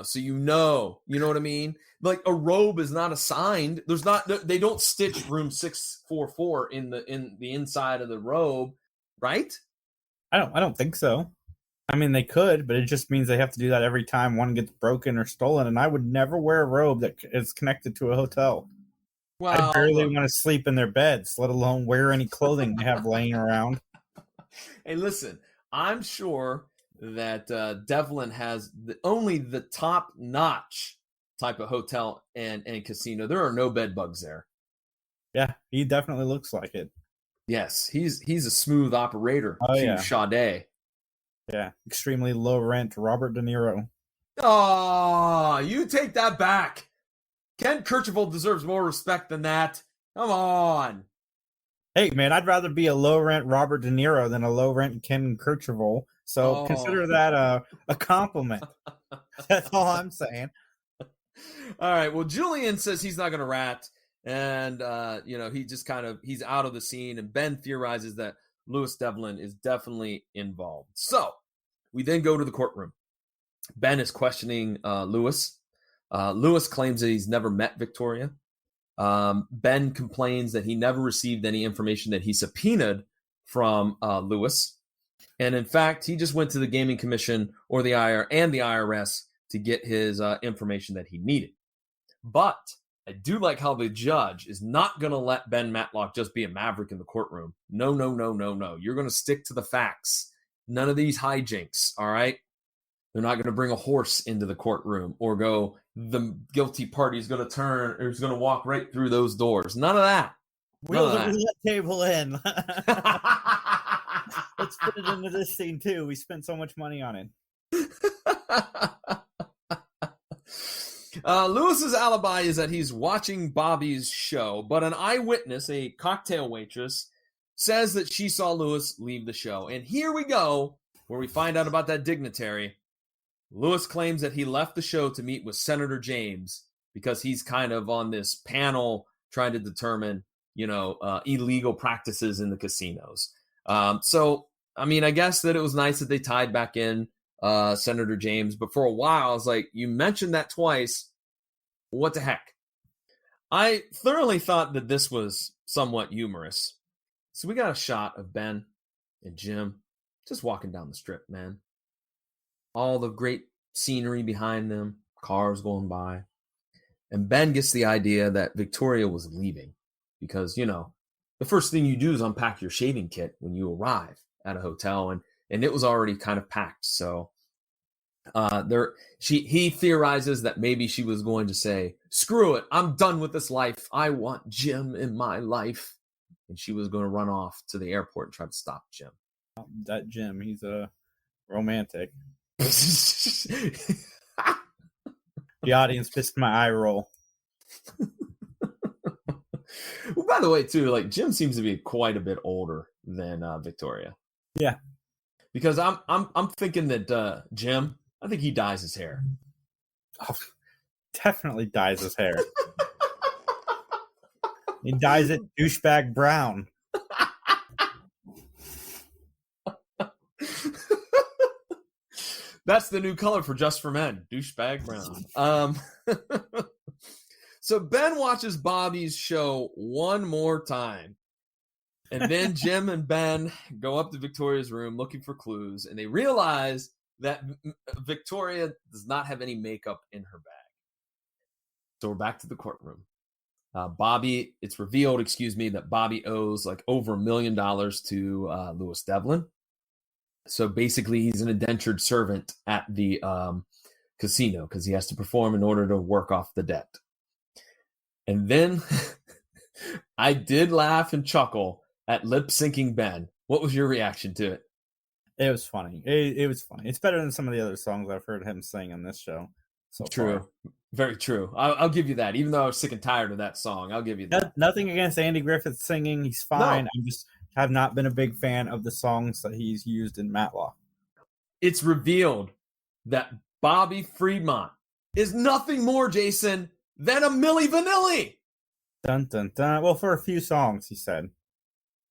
so you know what I mean? Like a robe is not assigned. They don't stitch room 644 in the inside of the robe, right?
I don't think so. I mean, they could, but it just means they have to do that every time one gets broken or stolen. And I would never wear a robe that is connected to a hotel. Well, I barely want to sleep in their beds, let alone wear any clothing they have laying around.
Hey, listen, I'm sure that Devlin has only the top-notch type of hotel and casino. There are no bed bugs there.
Yeah, he definitely looks like it.
Yes, he's a smooth operator.
Oh, yeah.
Sade.
Yeah, extremely low rent Robert De Niro.
Oh, you take that back. Ken Kercheval deserves more respect than that. Come on.
Hey, man, I'd rather be a low rent Robert De Niro than a low rent Ken Kercheval. So consider that a compliment. That's all I'm saying.
All right. Well, Julian says he's not going to rat. And, he just he's out of the scene. And Ben theorizes that Louis Devlin is definitely involved. So we then go to the courtroom. Ben is questioning Louis. Louis claims that he's never met Victoria. Ben complains that he never received any information that he subpoenaed from Louis. And in fact, he just went to the Gaming Commission or the IRS to get his information that he needed. But I do like how the judge is not going to let Ben Matlock just be a maverick in the courtroom. No. You're going to stick to the facts. None of these hijinks, all right? They're not going to bring a horse into the courtroom or go, the guilty party is going to turn or is going to walk right through those doors. None of that.
Wheel the roulette table in. Let's put it into this scene, too. We spent so much money on it.
Lewis's alibi is that he's watching Bobby's show, but an eyewitness, a cocktail waitress, says that she saw Lewis leave the show. And here we go, where we find out about that dignitary. Lewis claims that he left the show to meet with Senator James because he's kind of on this panel trying to determine, illegal practices in the casinos. So, I mean, I guess that it was nice that they tied back in Senator James, but for a while, I was like, you mentioned that twice. What the heck? I thoroughly thought that this was somewhat humorous. So we got a shot of Ben and Jim just walking down the strip, man. All the great scenery behind them, cars going by. And Ben gets the idea that Victoria was leaving because, the first thing you do is unpack your shaving kit when you arrive at a hotel, and it was already kind of packed. So he theorizes that maybe she was going to say, screw it, I'm done with this life. I want Jim in my life. And she was going to run off to the airport and try to stop Jim.
That Jim, he's a romantic. The audience missed my eye roll.
Well, by the way, too, like Jim seems to be quite a bit older than Victoria.
Yeah,
because I'm thinking that Jim, I think he dyes his hair.
Oh, definitely dyes his hair. He dyes it douchebag brown.
That's the new color for Just for Men, douchebag brown. So Ben watches Bobby's show one more time. And then Jim and Ben go up to Victoria's room looking for clues, and they realize that Victoria does not have any makeup in her bag. So we're back to the courtroom. It's revealed, that Bobby owes like over $1 million to Louis Devlin. So basically he's an indentured servant at the casino because he has to perform in order to work off the debt. And then I did laugh and chuckle at lip syncing Ben. What was your reaction to it?
It was funny. It was funny. It's better than some of the other songs I've heard him sing on this show. So
true.
Far.
Very true. I'll give you that. Even though I was sick and tired of that song, I'll give you that.
Nothing against Andy Griffith singing. He's fine. No. I just have not been a big fan of the songs that he's used in Matlock.
It's revealed that Bobby Fremont is nothing more, Jason, than a Milli Vanilli.
Dun, dun, dun. Well, for a few songs, he said.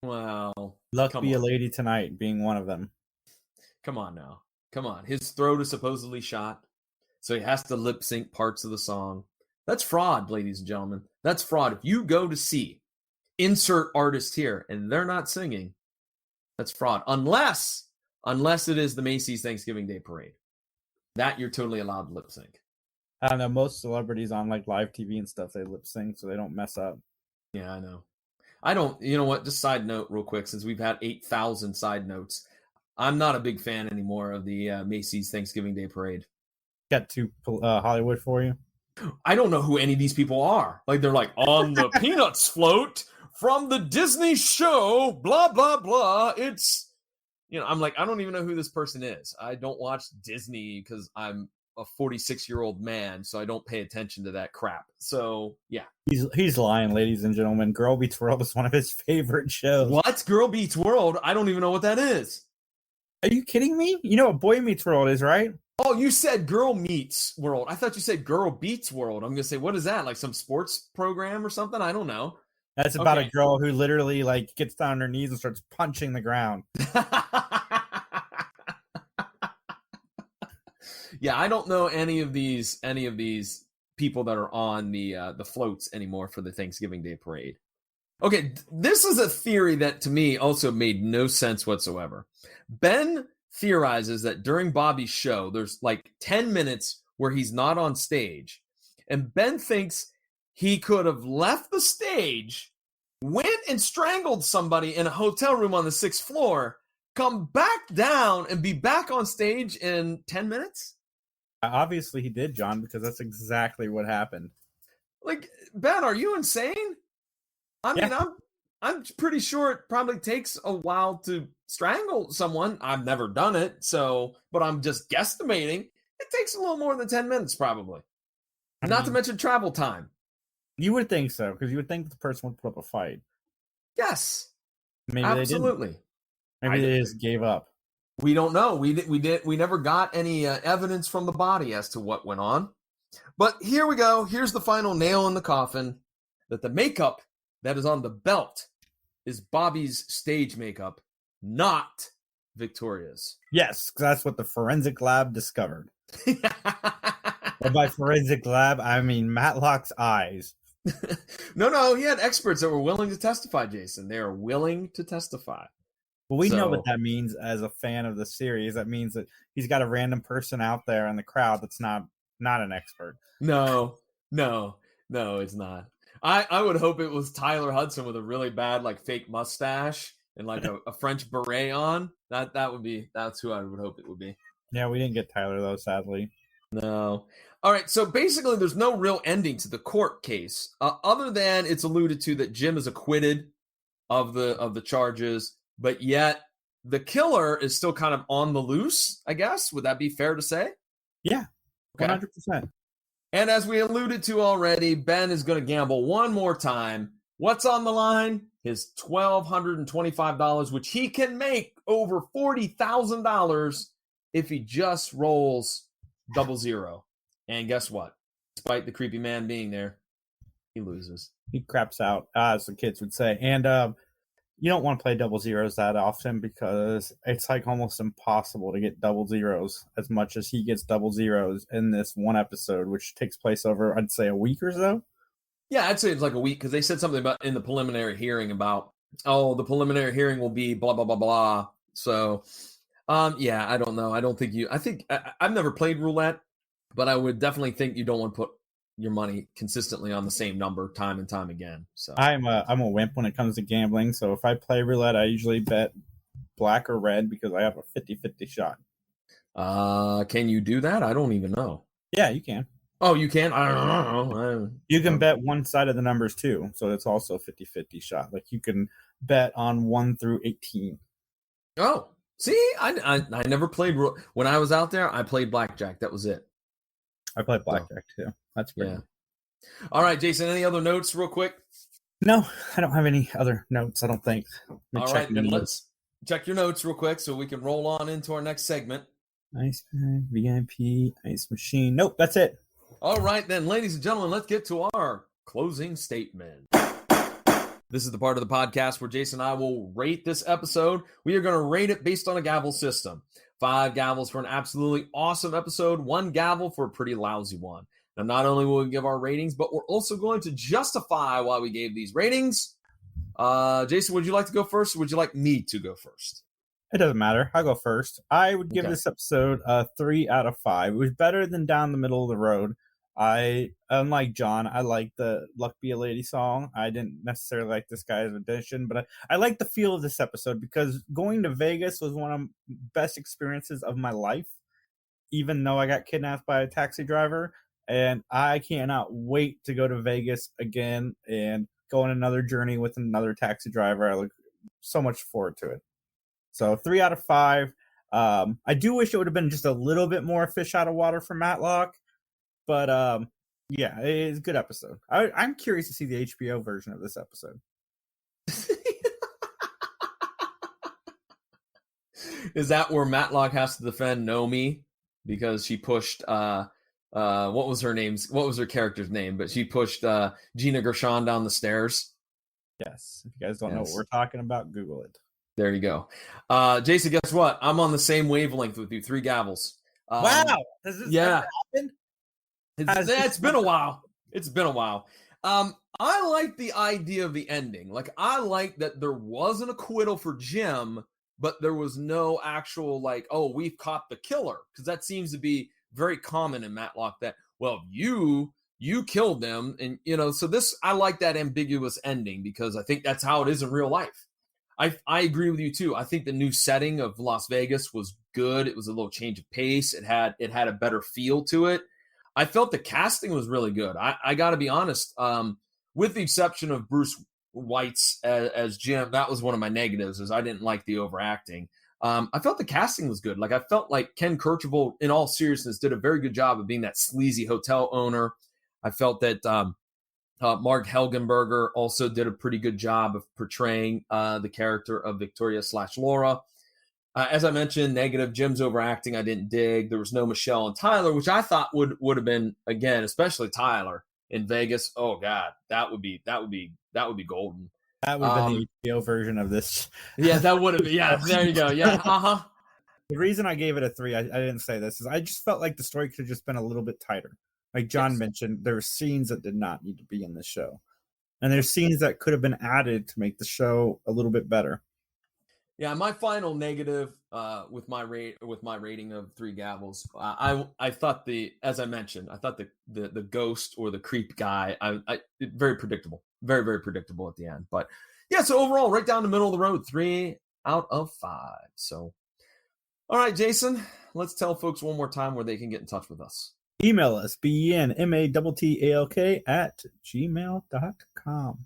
Wow.
Luck Be a Lady Tonight being one of them.
Come on now. Come on. His throat is supposedly shot, so he has to lip sync parts of the song. That's fraud, ladies and gentlemen. That's fraud. If you go to see insert artist here and they're not singing, that's fraud. Unless it is the Macy's Thanksgiving Day Parade. That you're totally allowed to lip sync.
I don't know. Most celebrities on like live TV and stuff, they lip sync so they don't mess up.
Yeah, I know. I don't, you know what? Just side note real quick, since we've had 8,000 side notes. I'm not a big fan anymore of the Macy's Thanksgiving Day Parade.
Got to Hollywood for you?
I don't know who any of these people are. Like, they're like, on the Peanuts float from the Disney show, blah, blah, blah. It's, I'm like, I don't even know who this person is. I don't watch Disney because I'm a 46-year-old man, so I don't pay attention to that crap. So, yeah.
He's lying, ladies and gentlemen. Girl Beats World is one of his favorite shows.
What? Girl Beats World? I don't even know what that is.
Are you kidding me? You know what Boy Meets World is, right?
Oh, you said Girl Meets World. I thought you said Girl Beats World. I'm going to say, what is that? Like some sports program or something? I don't know.
That's about a girl who literally like gets down on her knees and starts punching the ground.
Yeah, I don't know any of these people that are on the floats anymore for the Thanksgiving Day Parade. Okay, this is a theory that to me also made no sense whatsoever. Ben theorizes that during Bobby's show, there's like 10 minutes where he's not on stage. And Ben thinks he could have left the stage, went and strangled somebody in a hotel room on the 6th floor, come back down and be back on stage in 10 minutes?
Obviously he did, John, because that's exactly what happened.
Like, Ben, are you insane? I mean, I'm pretty sure it probably takes a while to strangle someone. I've never done it, but I'm just guesstimating. It takes a little more than 10 minutes, probably. Not to mention travel time.
You would think so, because you would think the person would put up a fight.
Yes.
Maybe
absolutely.
They didn't. Maybe they just gave up.
We don't know. We never got any evidence from the body as to what went on. But here we go. Here's the final nail in the coffin, that the makeup that is on the belt is Bobby's stage makeup, not Victoria's.
Yes, that's what the forensic lab discovered. Well, by forensic lab, I mean Matlock's eyes.
No, he had experts that were willing to testify, Jason. They are willing to testify.
Well, we know what that means as a fan of the series. That means that he's got a random person out there in the crowd that's not an expert.
No, it's not. I would hope it was Tyler Hudson with a really bad like fake mustache and like a French beret on. That's who I would hope it would be.
Yeah, we didn't get Tyler though, sadly.
No. All right, so basically there's no real ending to the court case, other than it's alluded to that Jim is acquitted of the charges, but yet the killer is still kind of on the loose, I guess. Would that be fair to say?
Yeah, 100%.
And as we alluded to already, Ben is going to gamble one more time. What's on the line? His $1,225, which he can make over $40,000 if he just rolls 00. And guess what? Despite the creepy man being there, he loses.
He craps out, as the kids would say. And you don't want to play 00s that often because it's like almost impossible to get 00s as much as he gets 00s in this one episode, which takes place over, I'd say, a week or so.
Yeah, I'd say it's like a week because they said something about in the preliminary hearing about, the preliminary hearing will be blah, blah, blah, blah. So, yeah, I don't know. I've never played roulette, but I would definitely think you don't want to put your money consistently on the same number time and time again. So
I'm a wimp when it comes to gambling. So if I play roulette, I usually bet black or red because I have a 50-50 shot.
Can you do that? I don't even know.
Yeah, you can.
Oh, you can? I don't know.
You can bet one side of the numbers too. So it's also a 50-50 shot. Like you can bet on 1 through 18.
Oh, see, I never played. When I was out there, I played blackjack. That was it.
I played blackjack too. That's great.
Yeah. All right, Jason, any other notes real quick?
No, I don't have any other notes, I don't think.
All right, then let's check your notes real quick so we can roll on into our next segment.
Ice Pack, VIP, Ice Machine. Nope, that's it.
All right, then, ladies and gentlemen, let's get to our closing statement. This is the part of the podcast where Jason and I will rate this episode. We are going to rate it based on a gavel system. 5 gavels for an absolutely awesome episode, 1 gavel for a pretty lousy one. Now, not only will we give our ratings, but we're also going to justify why we gave these ratings. Jason, would you like to go first, or would you like me to go first?
It doesn't matter. I'll go first. I would give this episode a 3 out of 5. It was better than Down the Middle of the Road. Unlike John, I like the Luck Be a Lady song. I didn't necessarily like this guy's audition, but I like the feel of this episode because going to Vegas was one of the best experiences of my life, even though I got kidnapped by a taxi driver. And I cannot wait to go to Vegas again and go on another journey with another taxi driver. I look so much forward to it. So 3 out of 5. I do wish it would have been just a little bit more fish out of water for Matlock. But yeah, it's a good episode. I'm curious to see the HBO version of this episode.
Is that where Matlock has to defend Nomi because she pushed what was her character's name? But she pushed Gina Gershon down the stairs.
Yes. If you guys don't know what we're talking about, Google it.
There you go. Jason, guess what? I'm on the same wavelength with you. 3 gavels.
Wow. Has this ever happened?
It's been a while. It's been a while. I like the idea of the ending. Like, I like that there was an acquittal for Jim, but there was no actual, like, oh, we've caught the killer. Because that seems to be very common in Matlock that, well, you killed them. And, so this, I like that ambiguous ending because I think that's how it is in real life. I agree with you too. I think the new setting of Las Vegas was good. It was a little change of pace. It had a better feel to it. I felt the casting was really good. I got to be honest, with the exception of Bruce Weitz as Jim, that was one of my negatives, is I didn't like the overacting. I felt the casting was good. Like, I felt like Ken Kercheval, in all seriousness, did a very good job of being that sleazy hotel owner. I felt that Marg Helgenberger also did a pretty good job of portraying the character of Victoria/Laura. As I mentioned, negative, Jim's overacting I didn't dig. There was no Michelle and Tyler, which I thought would have been, again, especially Tyler in Vegas. Oh God, that would be golden.
That would have been the HBO version of this.
Yeah, that would have been. Yeah, there you go. Yeah,
The reason I gave it a 3, I didn't say this, is I just felt like the story could have just been a little bit tighter. Like John mentioned, there were scenes that did not need to be in the show. And there's scenes that could have been added to make the show a little bit better.
Yeah, my final negative with my rating of 3 gavels, I thought as I mentioned, I thought the ghost or the creep guy, very predictable, very, very predictable at the end. But yeah, so overall, right down the middle of the road, 3 out of 5. So, all right, Jason, let's tell folks one more time where they can get in touch with us.
Email us, benmattalk@gmail.com.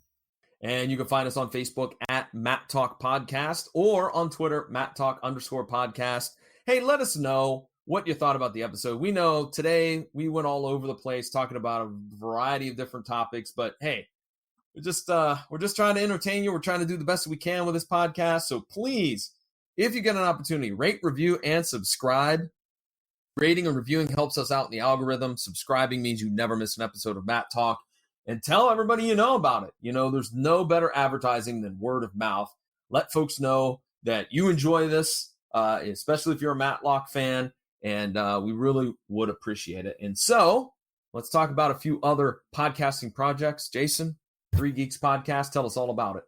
And you can find us on Facebook at Mattalk Podcast or on Twitter, Mattalk_podcast. Hey, let us know what you thought about the episode. We know today we went all over the place talking about a variety of different topics, but hey, we're just trying to entertain you. We're trying to do the best we can with this podcast. So please, if you get an opportunity, rate, review, and subscribe. Rating and reviewing helps us out in the algorithm. Subscribing means you never miss an episode of Matt Talk. And tell everybody you know about it. There's no better advertising than word of mouth. Let folks know that you enjoy this, especially if you're a Matlock fan, and we really would appreciate it. And so let's talk about a few other podcasting projects. Jason, 3 Geeks Podcast, tell us all about it.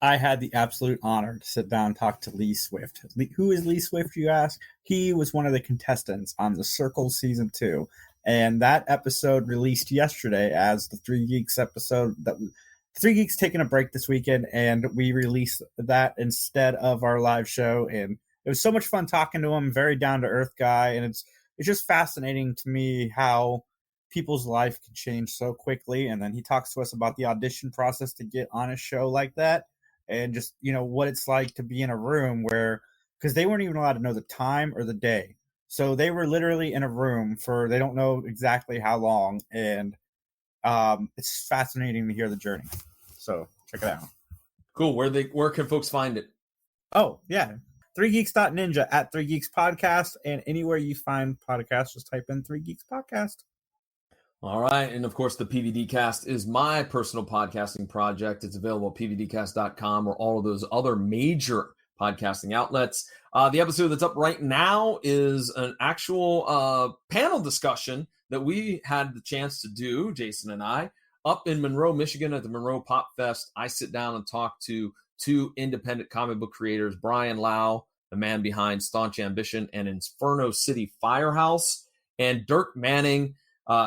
I had the absolute honor to sit down and talk to Lee Swift. Who is Lee Swift, you ask? He was one of the contestants on The Circle Season 2. And that episode released yesterday as the 3 Geeks episode. 3 Geeks taking a break this weekend, and we released that instead of our live show. And it was so much fun talking to him. Very down-to-earth guy. And it's just fascinating to me how people's life can change so quickly. And then he talks to us about the audition process to get on a show like that. And just, what it's like to be in a room where, because they weren't even allowed to know the time or the day. So they were literally in a room for, they don't know exactly how long. And it's fascinating to hear the journey. So check it out.
Cool. Where can folks find it?
Oh, yeah. 3geeks.ninja at 3 Geeks Podcast. And anywhere you find podcasts, just type in 3 Geeks Podcast.
All right. And of course, the PVD Cast is my personal podcasting project. It's available at pvdcast.com or all of those other major podcasting outlets. The episode that's up right now is an actual panel discussion that we had the chance to do, Jason and I, up in Monroe, Michigan at the Monroe Pop Fest. I sit down and talk to 2 independent comic book creators, Brian Lau, the man behind Staunch Ambition and Inferno City Firehouse, and Dirk Manning,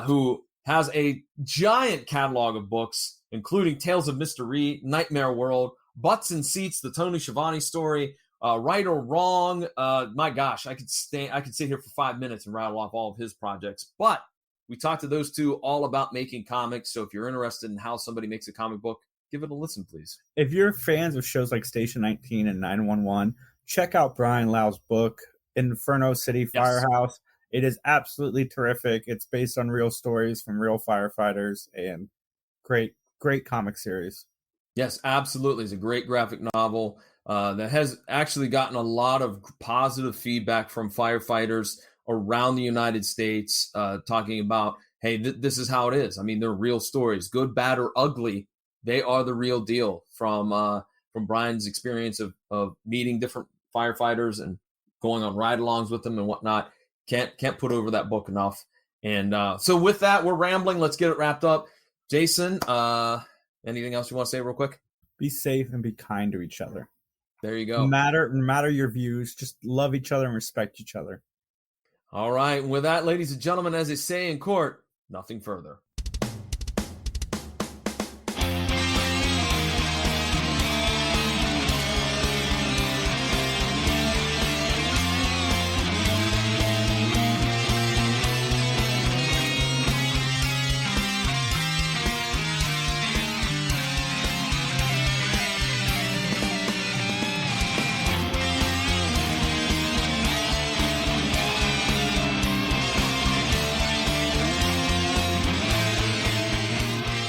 who has a giant catalog of books, including Tales of Mr. Reed, Nightmare World, Butts and Seats, the Tony Schiavone story, Right or Wrong. My gosh, I could sit here for 5 minutes and rattle off all of his projects. But we talked to those 2 all about making comics. So if you're interested in how somebody makes a comic book, give it a listen, please.
If you're fans of shows like Station 19 and 911, check out Brian Lau's book, Inferno City Firehouse. Yes. It is absolutely terrific. It's based on real stories from real firefighters, and great comic series.
Yes, absolutely. It's a great graphic novel that has actually gotten a lot of positive feedback from firefighters around the United States, talking about, hey, this is how it is. I mean, they're real stories, good, bad, or ugly. They are the real deal from Brian's experience of meeting different firefighters and going on ride-alongs with them and whatnot. Can't put over that book enough. And so with that, we're rambling. Let's get it wrapped up. Jason, anything else you want to say real quick?
Be safe and be kind to each other.
There you go.
No matter your views, just love each other and respect each other.
All right. And with that, ladies and gentlemen, as they say in court, nothing further.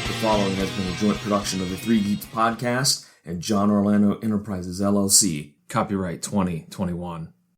The following has been a joint production of the Three Geeks Podcast and John Orlando Enterprises, LLC. Copyright 2021.